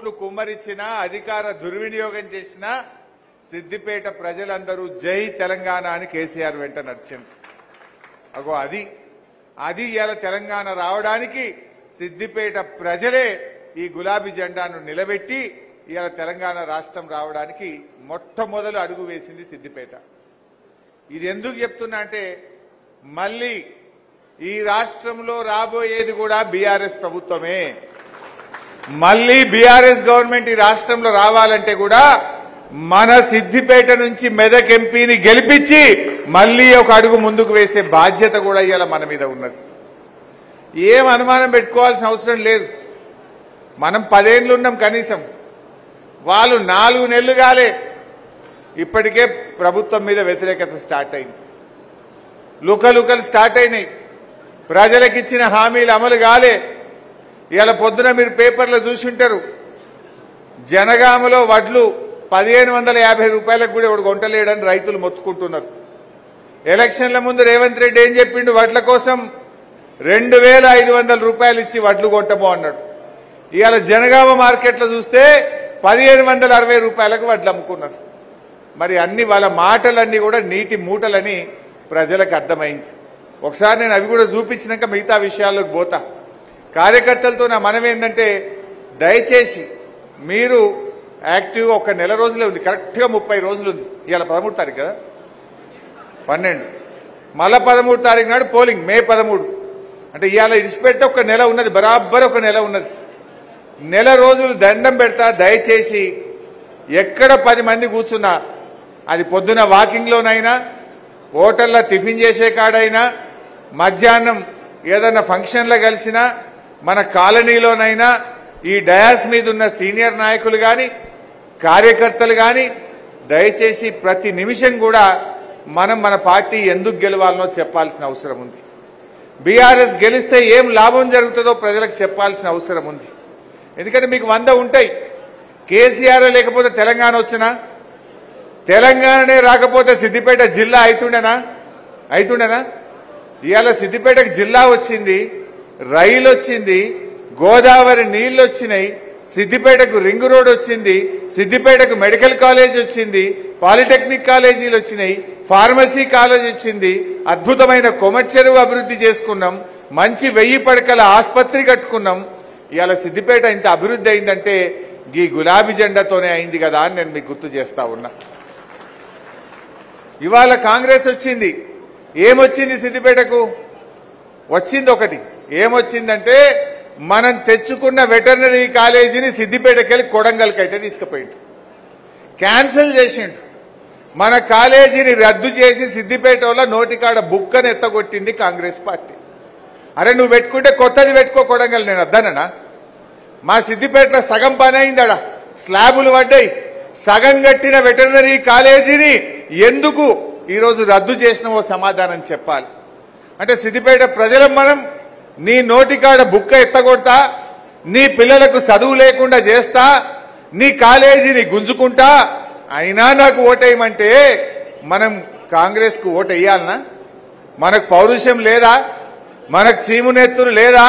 కోట్లు కుమ్మరిచ్చినా అధికార దుర్వినియోగం చేసినా సిద్దిపేట ప్రజలందరూ జై తెలంగాణ అని కేసీఆర్ వెంట నడిచింది. అగో అది ఇలా తెలంగాణ రావడానికి సిద్దిపేట ప్రజలే ఈ గులాబీ జెండాను నిలబెట్టి ఇలా తెలంగాణ రాష్ట్రం రావడానికి మొట్టమొదలు అడుగు వేసింది సిద్దిపేట. ఇది ఎందుకు చెప్తున్నా అంటే మళ్ళీ ఈ రాష్ట్రంలో రాబోయేది కూడా బీఆర్ఎస్ ప్రభుత్వమే. మళ్ళీ బీఆర్ఎస్ గవర్నమెంట్ ఈ రాష్ట్రంలో రావాలంటే కూడా మన సిద్దిపేట నుంచి మెదక్ ఎంపీని గెలిపించి మళ్ళీ ఒక అడుగు ముందుకు వేసే బాధ్యత కూడా ఇవాళ మన మీద ఉన్నది. ఏం అనుమానం పెట్టుకోవాల్సిన అవసరం లేదు. మనం 10 ఏళ్ళు ఉన్నాం కనీసం, వాళ్ళు 4 నెలలు కాలే ఇప్పటికే ప్రభుత్వం మీద వ్యతిరేకత స్టార్ట్ అయింది. లుకలుకలు స్టార్ట్ అయినాయి. ప్రజలకు ఇచ్చిన హామీలు అమలు కాలే. ఇవాళ పొద్దున మీరు పేపర్లో చూసి ఉంటారు, జనగామలో వడ్లు 1550 రూపాయలకు కూడా ఎవడు కొంటలేడని రైతులు మొత్తుకుంటున్నారు. ఎలక్షన్ల ముందు రేవంత్ రెడ్డి ఏం చెప్పిండు, వడ్ల కోసం 2500 రూపాయలు ఇచ్చి వడ్లు కొంటమో అన్నాడు. ఇవాళ జనగామ మార్కెట్లో చూస్తే 1560 రూపాయలకు వడ్లు అమ్ముకున్నారు. మరి అన్ని వాళ్ళ మాటలన్నీ కూడా నీటి మూటలని ప్రజలకు అర్థమైంది. ఒకసారి నేను అవి కూడా చూపించినాక మిగతా విషయాల్లోకి పోతా. కార్యకర్తలతో నా మనం ఏంటంటే దయచేసి మీరు యాక్టివ్గా ఒక నెల రోజులే ఉంది, కరెక్ట్గా 30 రోజులు ఉంది. ఇవాళ 13 తారీఖు కదా, 12 మళ్ళా 13 తారీఖు నాడు పోలింగ్, మే 13. అంటే ఇవాళ ఇడిచిపెడితే ఒక నెల ఉన్నది, బరాబర్ ఒక నెల ఉన్నది. నెల రోజులు దండం పెడతా. దయచేసి ఎక్కడ 10 మంది కూర్చున్నా, అది పొద్దున వాకింగ్లోనైనా, హోటల్లో టిఫిన్ చేసే కాడైనా, మధ్యాహ్నం ఏదన్నా ఫంక్షన్లో కలిసినా, మన కాలనీలోనైనా ఈ డయాస్ మీద ఉన్న సీనియర్ నాయకులు కానీ కార్యకర్తలు కానీ దయచేసి ప్రతి నిమిషం కూడా మనం మన పార్టీ ఎందుకు గెలవాలనో చెప్పాల్సిన అవసరం ఉంది. బీఆర్ఎస్ గెలిస్తే ఏం లాభం జరుగుతుందో ప్రజలకు చెప్పాల్సిన అవసరం ఉంది. ఎందుకంటే మీకు 100 ఉంటాయి. కేసీఆర్ లేకపోతే తెలంగాణ వచ్చినా, తెలంగాణనే రాకపోతే సిద్దిపేట జిల్లా అవుతుండేనా? ఇవాళ సిద్దిపేటకు జిల్లా వచ్చింది, రైలు వచ్చింది, గోదావరి నీళ్లు వచ్చినాయి, సిద్దిపేటకు రింగ్ రోడ్ వచ్చింది, సిద్దిపేటకు మెడికల్ కాలేజ్ వచ్చింది, పాలిటెక్నిక్ కాలేజీలు వచ్చినాయి, ఫార్మసీ కాలేజ్ వచ్చింది, అద్భుతమైన కొమర్చెరువు అభివృద్ధి చేసుకున్నాం, మంచి 1000 పడకల ఆసుపత్రి కట్టుకున్నాం. ఇవాళ సిద్దిపేట ఇంత అభివృద్ధి అయిందంటే ఈ గులాబీ జెండాతోనే అయింది కదా అని నేను మీకు గుర్తు చేస్తా ఉన్నా. ఇవాళ కాంగ్రెస్ వచ్చింది. ఏమొచ్చింది సిద్దిపేటకు? వచ్చింది ఒకటి. ఏమొచ్చిందంటే మనం తెచ్చుకున్న వెటర్నరీ కాలేజీని సిద్దిపేటకెళ్ళి కొడంగల్కి అయితే తీసుకుపోయిండు, క్యాన్సిల్ చేసిండు. మన కాలేజీని రద్దు చేసి సిద్దిపేటలో నోటికాడ బుక్కను ఎత్తగొట్టింది కాంగ్రెస్ పార్టీ. అరే నువ్వు పెట్టుకుంటే కొత్తది పెట్టుకో కొడంగల్, నేను వద్దననా? మా సిద్దిపేటలో సగం పని అయిందడా, స్లాబులు పడ్డాయి. సగం కట్టిన వెటర్నరీ కాలేజీని ఎందుకు ఈరోజు రద్దు చేసినావో సమాధానం చెప్పాలి. అంటే సిద్దిపేట ప్రజలం మనం నీ నోటికాడ బుక్క ఎత్తగొడతా, నీ పిల్లలకు చదువు లేకుండా చేస్తా, నీ కాలేజీని గుంజుకుంటా, అయినా నాకు ఓటేయమంటే మనం కాంగ్రెస్కు ఓటేయాలనా? మనకు పౌరుషం లేదా? మనకు చీమునెత్తురు లేదా?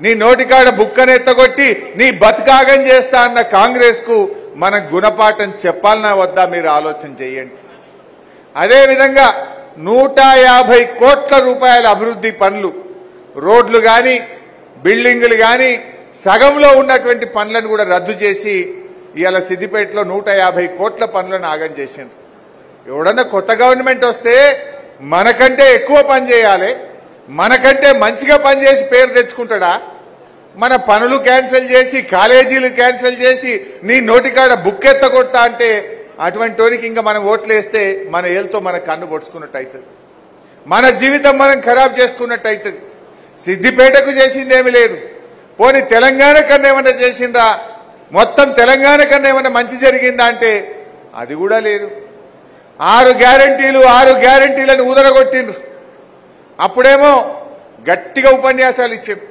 నీ నోటికాడ బుక్కనెత్తగొట్టి నీ బతుకాగం చేస్తా అన్న కాంగ్రెస్కు మన గుణపాఠం చెప్పాలనా వద్దా? మీరు ఆలోచన చేయండి. అదేవిధంగా 150 కోట్ల రూపాయల అభివృద్ధి పనులు, రోడ్లు కానీ బిల్డింగులు కానీ సగంలో ఉన్నటువంటి పనులను కూడా రద్దు చేసి ఇవాళ సిద్దిపేటలో 150 కోట్ల పనులను ఆగం చేసిండ్రు. ఎవడన్నా కొత్త గవర్నమెంట్ వస్తే మనకంటే ఎక్కువ పని చేయాలి, మనకంటే మంచిగా పనిచేసి పేరు తెచ్చుకుంటాడా? మన పనులు క్యాన్సిల్ చేసి, కాలేజీలు క్యాన్సిల్ చేసి, నీ నోటికాడ బుక్కెత్తగొట్టా అంటే అటువంటి వాడికి ఇంకా మనం ఓట్లేస్తే మన ఏళ్ళతో మన కన్ను పొడుచుకున్నట్టు అవుతుంది, మన జీవితం మనం ఖరాబ్ చేసుకున్నట్టు అవుతుంది. సిద్దిపేటకు చేసిందేమీ లేదు. పోనీ తెలంగాణ కన్నా ఏమన్నా చేసిండ్రా? మొత్తం తెలంగాణ కన్నా ఏమన్నా మంచి జరిగిందా అంటే అది కూడా లేదు. 6 గ్యారంటీలను ఊదరగొట్టిండ్రు. అప్పుడేమో గట్టిగా ఉపన్యాసాలు ఇచ్చారు.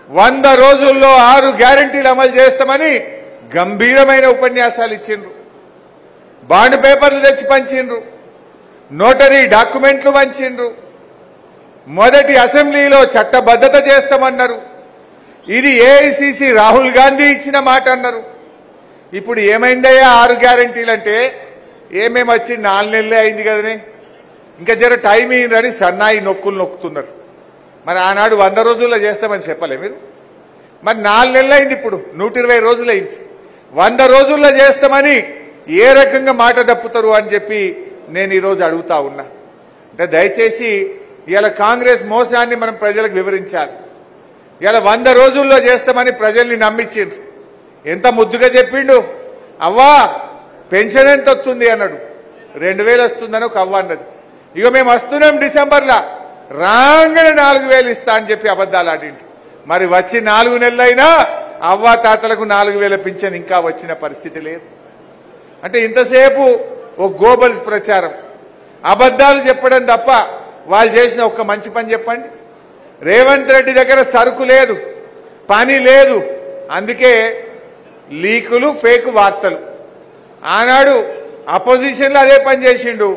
100 రోజుల్లో 6 గ్యారంటీలు అమలు చేస్తామని గంభీరమైన ఉపన్యాసాలు ఇచ్చిండ్రు. బాండ్ పేపర్లు తెచ్చి పంచిండ్రు, నోటరీ డాక్యుమెంట్లు పంచిండ్రు, మొదటి అసెంబ్లీలో చట్టబద్ధత చేస్తామన్నారు. ఇది ఏఐసిసి రాహుల్ గాంధీ ఇచ్చిన మాట అన్నారు. ఇప్పుడు ఏమైందయ్యా 6 గ్యారెంటీలు అంటే ఏమేమి వచ్చి 4 నెలలే అయింది కదనే, ఇంకా జర టైం ఇయ్యండి సన్నాయి నొక్కులు నొక్కుతున్నారు. మరి ఆనాడు 100 రోజుల్లో చేస్తామని చెప్పలే మీరు? మరి 4 నెలలు అయింది, ఇప్పుడు 120 రోజులు అయింది. 100 రోజుల్లో చేస్తామని ఏ రకంగా మాట తప్పుతారు అని చెప్పి నేను ఈరోజు అడుగుతా ఉన్నా. అంటే దయచేసి ఇవాళ కాంగ్రెస్ మోసాన్ని మనం ప్రజలకు వివరించాలి. ఇవాళ 100 రోజుల్లో చేస్తామని ప్రజల్ని నమ్మించిండ్రు. ఎంత ముద్దుగా చెప్పిండు, అవ్వా పెన్షన్ ఎంత వస్తుంది అన్నాడు. 2000 వస్తుందని ఒక అవ్వ అన్నది. ఇక మేము వస్తున్నాం డిసెంబర్లో, రాగానే 4000 ఇస్తా అని చెప్పి అబద్ధాలు ఆడిండు. మరి వచ్చి 4 నెలలైనా అవ్వా తాతలకు 4000 పింఛన్ ఇంకా వచ్చిన పరిస్థితి లేదు. అంటే ఇంతసేపు ఓ గోబల్స్ ప్రచారం, అబద్ధాలు చెప్పడం తప్ప వాళ్ళు చేసిన ఒక్క మంచి పని చెప్పండి. రేవంత్ రెడ్డి దగ్గర సరుకు లేదు, పని లేదు, అందుకే లీకులు, ఫేక్ వార్తలు. ఆనాడు అపోజిషన్లో అదే పని చేసిండు,